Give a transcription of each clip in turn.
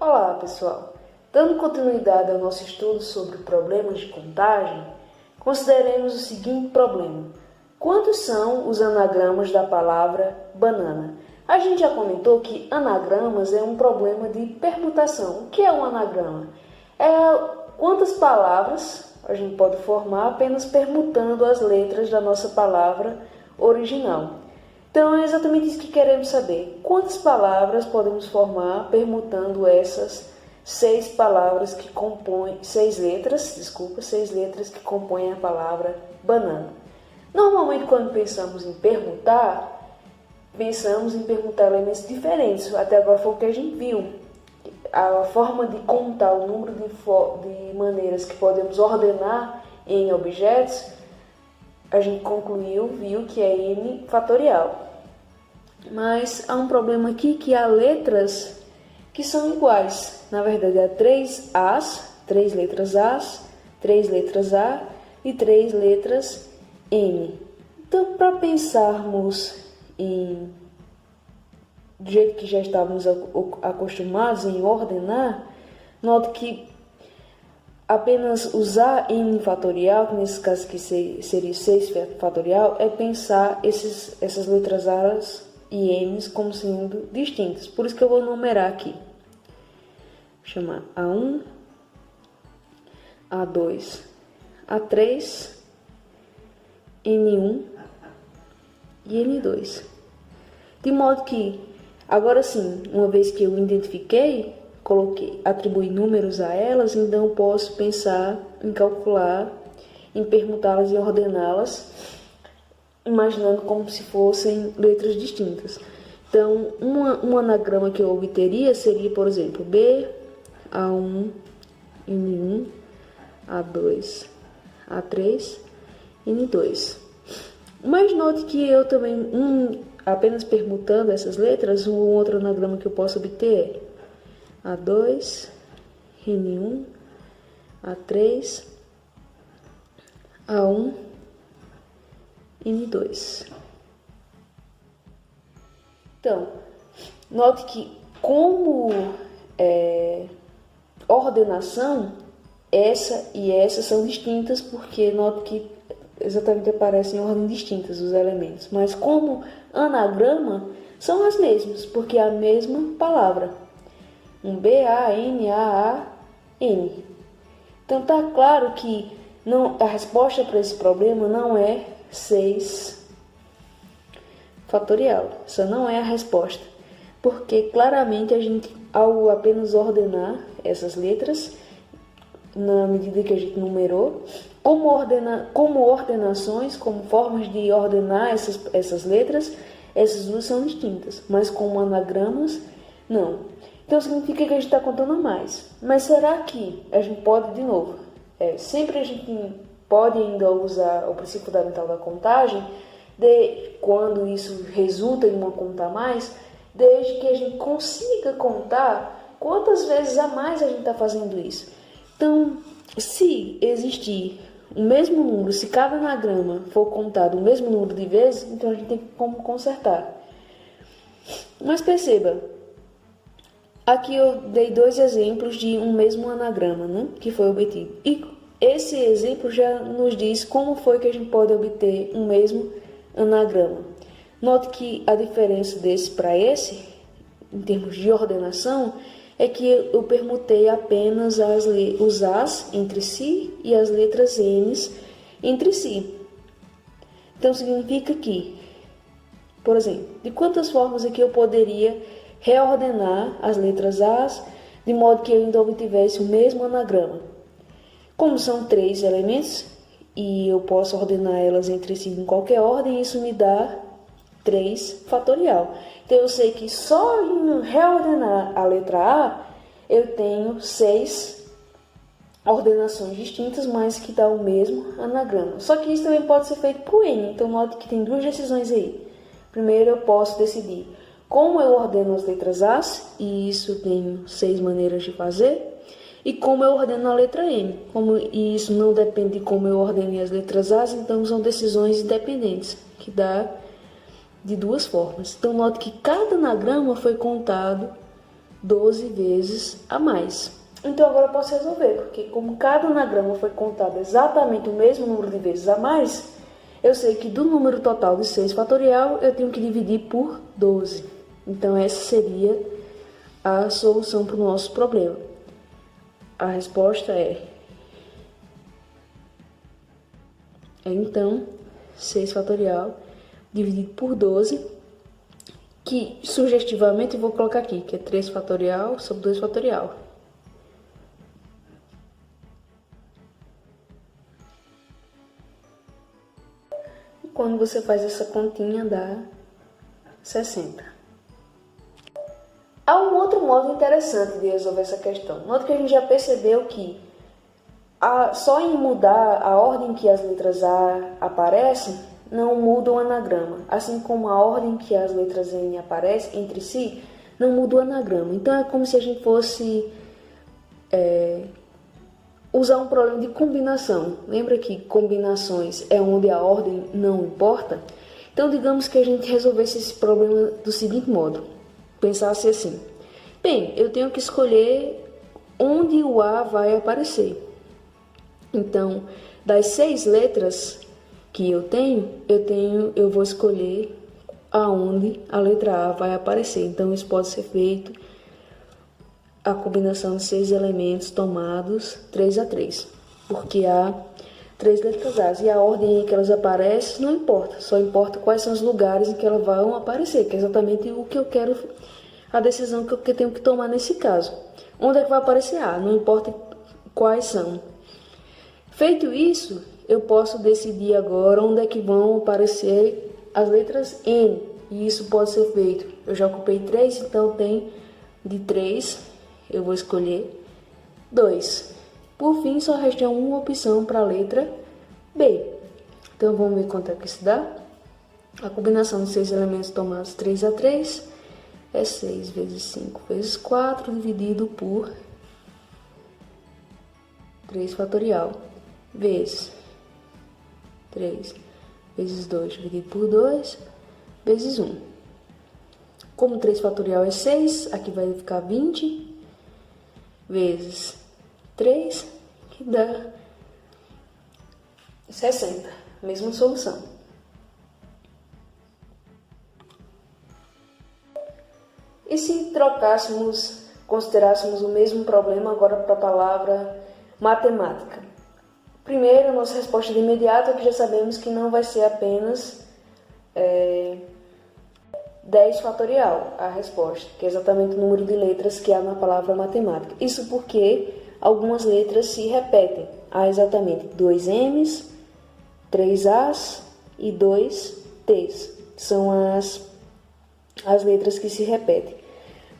Olá, pessoal! Dando continuidade ao nosso estudo sobre problemas de contagem, consideremos o seguinte problema. Quantos são os anagramas da palavra banana? A gente já comentou que anagramas é um problema de permutação. O que é um anagrama? É quantas palavras a gente pode formar apenas permutando as letras da nossa palavra original. Então é exatamente isso que queremos saber. Quantas palavras podemos formar permutando essas seis letras que compõem a palavra banana? Normalmente, quando pensamos em permutar elementos diferentes. Até agora foi o que a gente viu. A forma de contar o número de maneiras que podemos ordenar em objetos, a gente viu que é n fatorial. Mas há um problema aqui que há letras que são iguais. Na verdade, há três letras As, três letras A e três letras M. Então, para pensarmos do jeito que já estávamos acostumados em ordenar, note que apenas usar n fatorial, que nesse caso aqui seria 6 fatorial, é pensar essas letras A's e M's como sendo distintas. Por isso que eu vou numerar aqui. Vou chamar A1, A2, A3, N1 e N2. De modo que, agora sim, uma vez que eu identifiquei, atribuí números a elas, então eu posso pensar em calcular, em permutá-las e ordená-las, imaginando como se fossem letras distintas. Então, um anagrama que eu obteria seria, por exemplo, B, A1, N1, A2, A3, N2. Mas note que eu também, apenas permutando essas letras, um outro anagrama que eu posso obter é A2, N1, A3, A1, N2. Então, note que como ordenação, essa e essa são distintas, porque note que exatamente aparecem em ordem distintas os elementos. Mas como anagrama, são as mesmas, porque é a mesma palavra. Um B-A-N-A-A-N. Então está claro que a resposta para esse problema não é 6 fatorial. Essa não é a resposta. Porque claramente a gente, ao apenas ordenar essas letras, na medida que a gente numerou, como ordenações, como formas de ordenar essas letras, essas duas são distintas. Mas como anagramas, não. Então significa que a gente está contando a mais. Mas será que a gente pode, de novo, sempre a gente pode ainda usar o princípio fundamental da contagem, quando isso resulta em uma conta a mais, desde que a gente consiga contar quantas vezes a mais a gente está fazendo isso. Então, se existir o mesmo número, se cada anagrama for contado o mesmo número de vezes, então a gente tem como consertar. Mas perceba, aqui eu dei dois exemplos de um mesmo anagrama, né, que foi obtido. E esse exemplo já nos diz como foi que a gente pode obter um mesmo anagrama. Note que a diferença desse para esse, em termos de ordenação, é que eu permutei apenas os As entre si e as letras N's entre si. Então significa que, por exemplo, de quantas formas aqui eu poderia reordenar as letras As de modo que eu ainda obtivesse o mesmo anagrama? Como são 3 elementos e eu posso ordenar elas entre si em qualquer ordem, isso me dá 3 fatorial. Então eu sei que só em reordenar a letra A eu tenho 6 ordenações distintas, mas que dá o mesmo anagrama. Só que isso também pode ser feito para o N, então note que tem duas decisões aí. Primeiro eu posso decidir como eu ordeno as letras A, e isso eu tenho 6 maneiras de fazer, e como eu ordeno a letra N. E isso não depende de como eu ordenei as letras A, então são decisões independentes, que dá de duas formas. Então note que cada anagrama foi contado 12 vezes a mais. Então agora eu posso resolver, porque como cada anagrama foi contado exatamente o mesmo número de vezes a mais, eu sei que do número total de 6 fatorial, eu tenho que dividir por 12. Então essa seria a solução para o nosso problema. A resposta então 6 fatorial dividido por 12, que sugestivamente eu vou colocar aqui, que é 3 fatorial sobre 2 fatorial. E quando você faz essa continha, dá 60. Há um outro modo interessante de resolver essa questão. Note que a gente já percebeu que só em mudar a ordem que as letras A aparecem, não muda o anagrama. Assim como a ordem que as letras N aparecem entre si, não muda o anagrama. Então é como se a gente fosse usar um problema de combinação. Lembra que combinações é onde a ordem não importa? Então digamos que a gente resolvesse esse problema do seguinte modo. Pensasse assim: bem, eu tenho que escolher onde o A vai aparecer. Então, das 6 letras que eu vou escolher aonde a letra A vai aparecer. Então, isso pode ser feito a combinação de 6 elementos tomados 3 a 3, porque há 3 letras A, e a ordem em que elas aparecem não importa, só importa quais são os lugares em que elas vão aparecer, que é exatamente o que eu quero, a decisão que eu tenho que tomar nesse caso. Onde é que vai aparecer A? Não importa quais são. Feito isso, eu posso decidir agora onde é que vão aparecer as letras N, e isso pode ser feito. Eu já ocupei 3, então tem de 3, eu vou escolher 2. Por fim, só resta uma opção para a letra B. Então, vamos ver quanto é que isso dá. A combinação de 6 elementos tomados 3 a 3 é 6 vezes 5 vezes 4, dividido por 3 fatorial, vezes 3 vezes 2, dividido por 2, vezes 1. Como 3 fatorial é 6, aqui vai ficar 20, vezes 3, que dá 60. Mesma solução. E se considerássemos o mesmo problema agora para a palavra matemática? Primeiro, a nossa resposta de imediato é que já sabemos que não vai ser apenas 10 fatorial a resposta, que é exatamente o número de letras que há na palavra matemática. Isso porque algumas letras se repetem. Há exatamente 2 M's, 3 A's e 2 T's. São as letras que se repetem.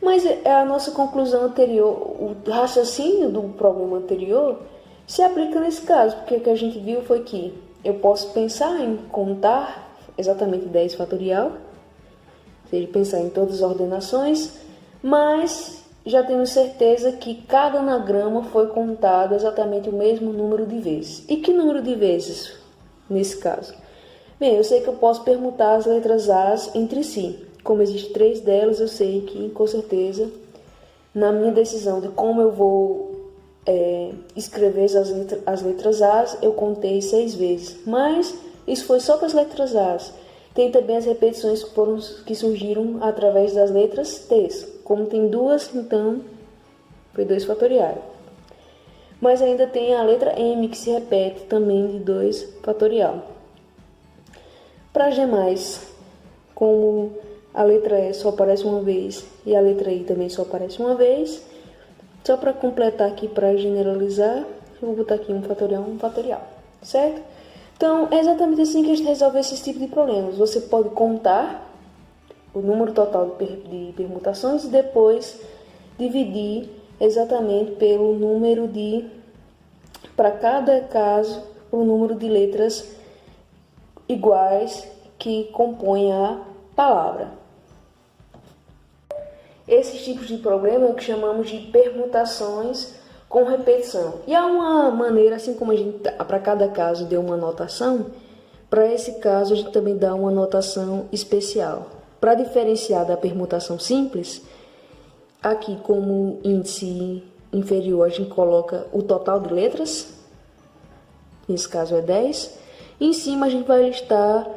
Mas a nossa conclusão anterior, o raciocínio do problema anterior, se aplica nesse caso, porque o que a gente viu foi que eu posso pensar em contar exatamente 10 fatorial, ou seja, pensar em todas as ordenações, mas já temos certeza que cada anagrama foi contado exatamente o mesmo número de vezes. E que número de vezes nesse caso? Bem, eu sei que eu posso permutar as letras A's entre si. Como existem 3 delas, eu sei que, com certeza, na minha decisão de como eu vou escrever as letras A's, eu contei 6 vezes. Mas isso foi só para as letras A's. Tem também as repetições que surgiram através das letras T's. Como tem 2, então foi 2 fatoriais. Mas ainda tem a letra M, que se repete também de 2 fatorial. Para G+, como a letra E só aparece uma vez e a letra I também só aparece uma vez, só para completar aqui, para generalizar, eu vou botar aqui um fatorial, certo? Então, é exatamente assim que a gente resolve esse tipo de problemas. Você pode contar o número total de permutações e depois dividir exatamente pelo número para cada caso, o número de letras iguais que compõem a palavra. Esses tipos de problema é o que chamamos de permutações com repetição. E há uma maneira, assim como a gente para cada caso deu uma notação, para esse caso a gente também dá uma notação especial. Para diferenciar da permutação simples, Aqui, como índice inferior, a gente coloca o total de letras. Nesse caso é 10. Em cima a gente vai listar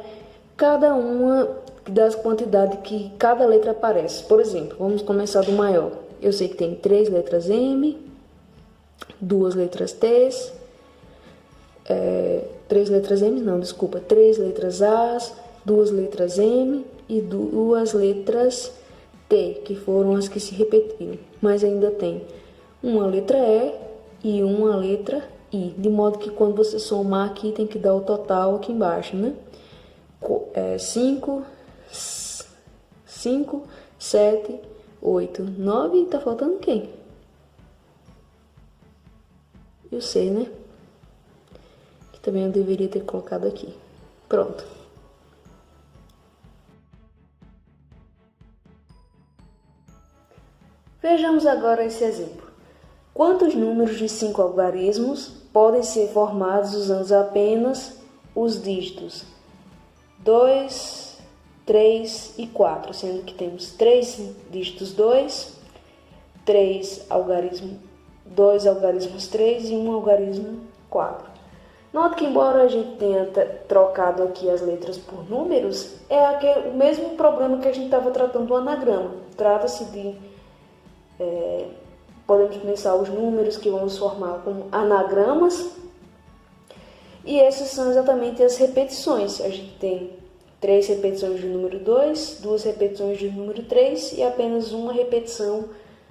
cada uma das quantidades que cada letra aparece. Por exemplo, vamos começar do maior. Eu sei que tem 3 letras M, 2 letras T, 3 letras M não, desculpa, 3 letras A, 2 letras M e 2 letras T, que foram as que se repetiram. Mas ainda tem uma letra E e uma letra I, de modo que quando você somar aqui tem que dar o total aqui embaixo, né? 5, 7, 8, 9 e tá faltando quem? Eu sei, né? Que também eu deveria ter colocado aqui. Pronto. Vejamos agora esse exemplo. Quantos números de 5 algarismos podem ser formados usando apenas os dígitos 2, 3 e 4, sendo que temos 3 dígitos 2, 2 algarismos 3 e 1 algarismo 4. Note que embora a gente tenha trocado aqui as letras por números, é o mesmo problema que a gente estava tratando do anagrama. Trata-se de... podemos pensar os números que vamos formar como anagramas, e essas são exatamente as repetições. A gente tem 3 repetições do número 2, 2 repetições do número 3 e apenas uma repetição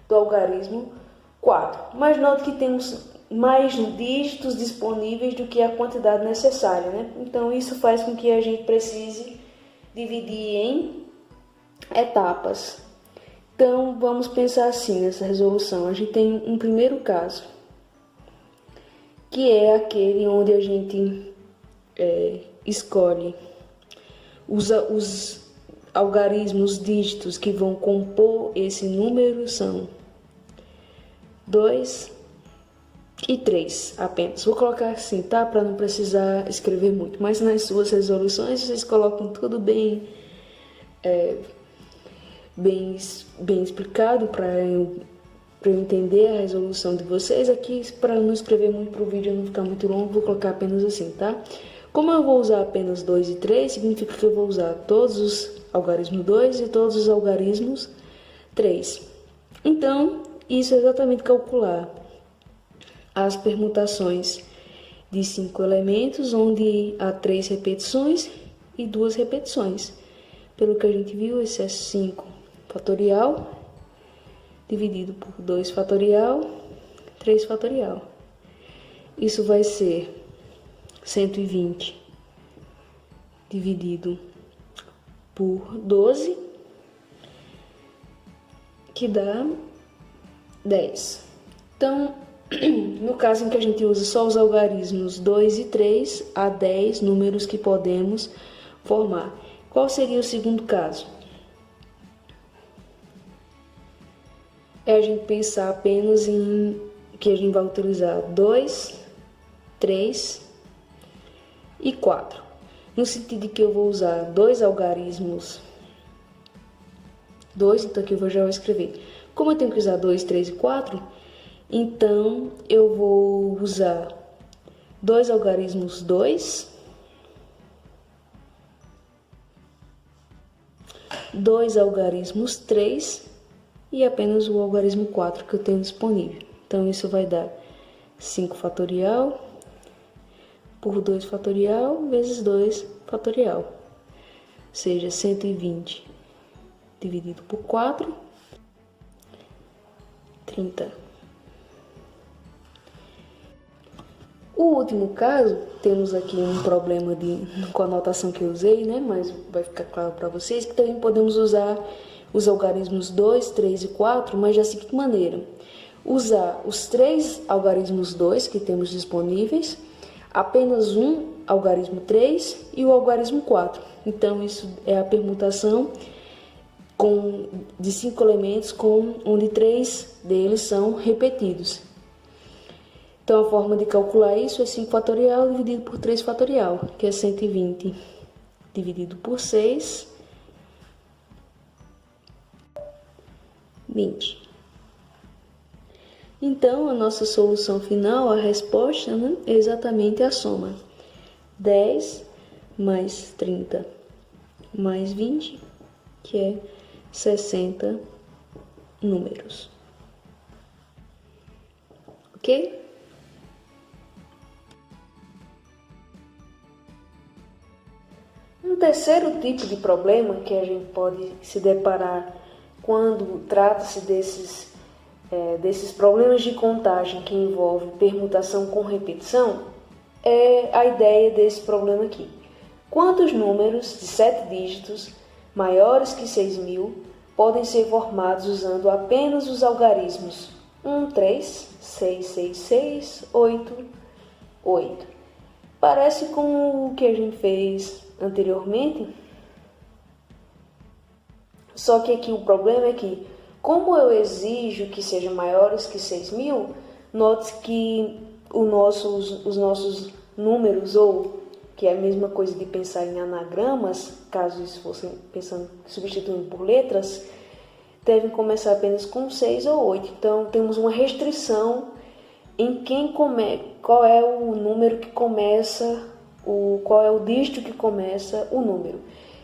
do algarismo 4. Mas note que temos mais dígitos disponíveis do que a quantidade necessária, né? Então isso faz com que a gente precise dividir em etapas. Então vamos pensar assim nessa resolução. A gente tem um primeiro caso, que é aquele onde a gente escolhe os algarismos, dígitos que vão compor esse número são 2 e 3 apenas. Vou colocar assim, tá? Para não precisar escrever muito. Mas nas suas resoluções vocês colocam tudo bem explicado para eu entender a resolução de vocês. Aqui, para não escrever muito para o vídeo não ficar muito longo, vou colocar apenas assim, tá? Como eu vou usar apenas 2 e 3, significa que eu vou usar todos os algarismos 2 e todos os algarismos 3. Então, isso é exatamente calcular as permutações de 5 elementos, onde há 3 repetições e 2 repetições. Pelo que a gente viu, esse é 5 fatorial, dividido por 2 fatorial, 3 fatorial. Isso vai ser 120 dividido por 12, que dá 10. Então, no caso em que a gente usa só os algarismos 2 e 3, há 10 números que podemos formar. Qual seria o segundo caso? É a gente pensar apenas em que a gente vai utilizar 2, 3 e 4. No sentido de que eu vou usar 2 algarismos 2, então aqui eu já vou escrever. Como eu tenho que usar 2, 3 e 4, então eu vou usar 2 algarismos 2, 2 algarismos 3 e apenas o algarismo 4 que eu tenho disponível. Então isso vai dar 5 fatorial por 2 fatorial vezes 2 fatorial, ou seja, 120 dividido por 4, 30. O último caso, temos aqui um problema com a notação que eu usei, né? Mas vai ficar claro para vocês que também podemos usar os algarismos 2, 3 e 4, mas da seguinte maneira: usar os 3 algarismos 2 que temos disponíveis, apenas um algarismo 3 e o algarismo 4. Então, isso é a permutação de 5 elementos, onde 3 deles são repetidos. Então, a forma de calcular isso é 5 fatorial dividido por 3 fatorial, que é 120 dividido por 6, 20. Então, a nossa solução final, a resposta, né, é exatamente a soma. 10 mais 30 mais 20, que é 60 números. Ok? Um terceiro tipo de problema que a gente pode se deparar quando trata-se desses problemas de contagem que envolvem permutação com repetição é a ideia desse problema aqui. Quantos números de 7 dígitos maiores que 6.000 podem ser formados usando apenas os algarismos 1, 3, 6, 6, 6, 8, 8? Parece com o que a gente fez anteriormente, só que aqui o problema é que, como eu exijo que sejam maiores que 6.000, note que os nossos números, ou que é a mesma coisa de pensar em anagramas, caso isso fosse pensando, substituindo por letras, devem começar apenas com 6 ou 8. Então, temos uma restrição em qual é o número que começa, qual é o dígito que começa o número.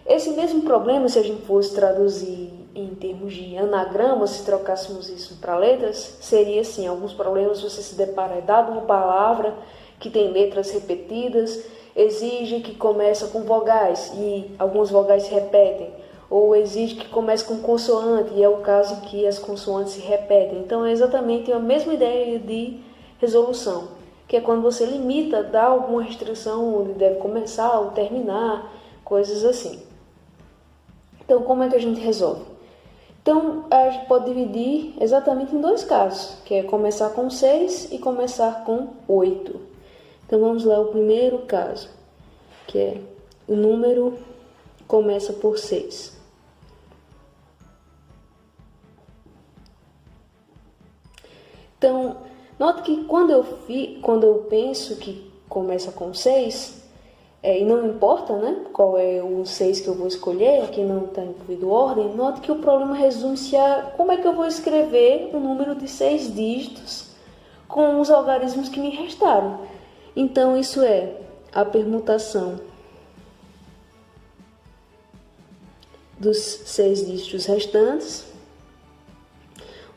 Esse mesmo problema, se a gente fosse traduzir em termos de anagrama, se trocássemos isso para letras, seria assim: alguns problemas você se depara, é dado uma palavra que tem letras repetidas, exige que comece com vogais e algumas vogais se repetem, ou exige que comece com consoante, e é o caso em que as consoantes se repetem. Então é exatamente a mesma ideia de resolução, que é quando você limita, dá alguma restrição onde deve começar ou terminar, coisas assim. Então, como é que a gente resolve? Então, a gente pode dividir exatamente em dois casos, que é começar com 6 e começar com 8. Então, vamos lá, o primeiro caso, que é o número começa por 6. Então, note que quando eu penso que começa com 6, e não importa, né, qual é o 6 que eu vou escolher, aqui não está incluído ordem, note que o problema resume-se a como é que eu vou escrever um número de 6 dígitos com os algarismos que me restaram. Então, isso é a permutação dos 6 dígitos restantes,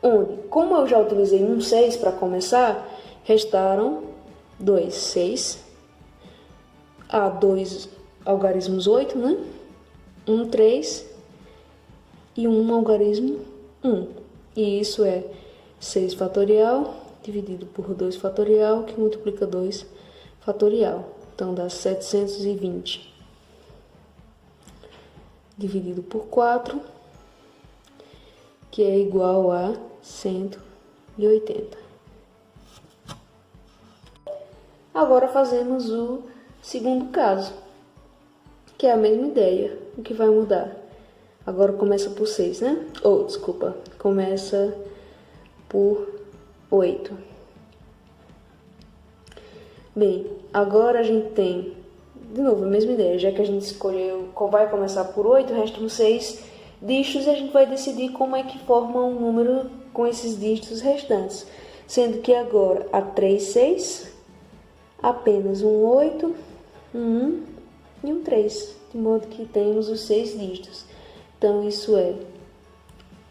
onde, como eu já utilizei um 6 para começar, restaram 2, 6. Há 2 algarismos 8, né? 1, 3 e um algarismo 1. E isso é 6 fatorial dividido por 2 fatorial, que multiplica 2 fatorial. Então, dá 720 dividido por 4, que é igual a 180. Agora fazemos o segundo caso, que é a mesma ideia. O que vai mudar? Agora começa por 6, né? Começa por 8. Bem, agora a gente tem, de novo, a mesma ideia. Já que a gente escolheu qual vai começar por 8, restam 6 dígitos e a gente vai decidir como é que forma um número com esses dígitos restantes. Sendo que agora há 3 6, apenas um 8, um 1 e um 3, de modo que temos os 6 dígitos. Então, isso é...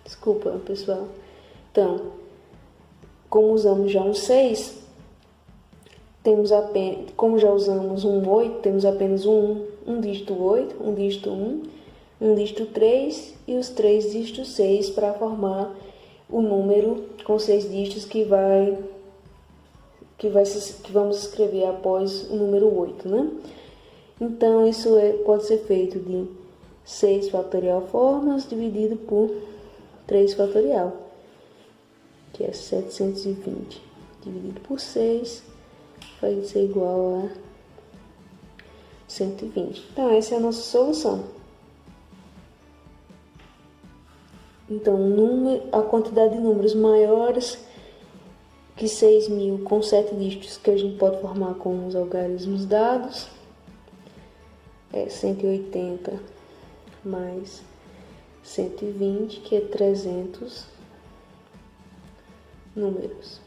Desculpa, pessoal. Então, como usamos já um 6, como já usamos um 8, temos apenas um dígito 8, um dígito 1, um dígito 3 e os 3 dígitos 6 para formar o número com 6 dígitos que vamos escrever após o número 8, né? Então, isso pode ser feito de 6 fatorial formas dividido por 3 fatorial, que é 720 dividido por 6, vai ser igual a 120. Então, essa é a nossa solução. Então, a quantidade de números maiores que 6.000 com 7 dígitos que a gente pode formar com os algarismos dados é 180 mais 120, que é 300 números.